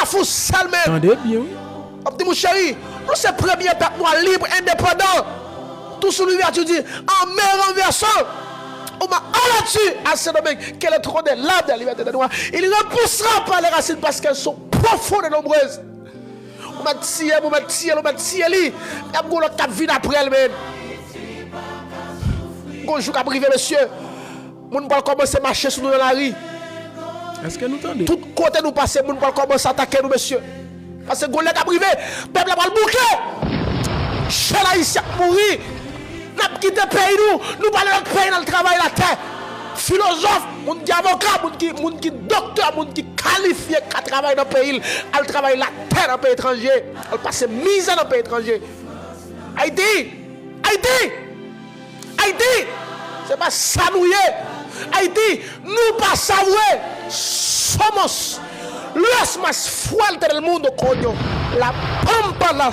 fou sale même. Attendez bien, oui. On dit mon chéri, nous c'est premier étape moi libre, indépendant. Tout sur l'ouverture dit en mer en versant. On m'a là-dessus à ce domaine qu'elle est trop de l'arbre de la liberté de nous. Il repoussera par les racines parce qu'elles sont profondes et nombreuses. On m'a tiré, on m'a tiré, on m'a tiré. Et on a cap vide après elle-même. Bonjour, cap privé, monsieur. On va commencer à marcher sur nous dans la rue. Est-ce que nous entendons? Tout côté nous passer, on va commencer à attaquer nous, monsieur. Parce que les cap privé, le peuple va le bouquet. Chez l'haïtien mourir. Nous avons quitté le pays, nous parlons de notre pays dans le travail, la terre. Philosophe, moun qui avocat, moun qui docteur, moun qui qualifié qui travaille dans le pays, elle travaille la terre dans le pays étranger, elle passe misère dans le pays étranger. Haïti, Haïti, Haïti, c'est pas ça nous y est. Haïti, nous pas savoir, somos los más fuertes del mundo, coño. La pampa, la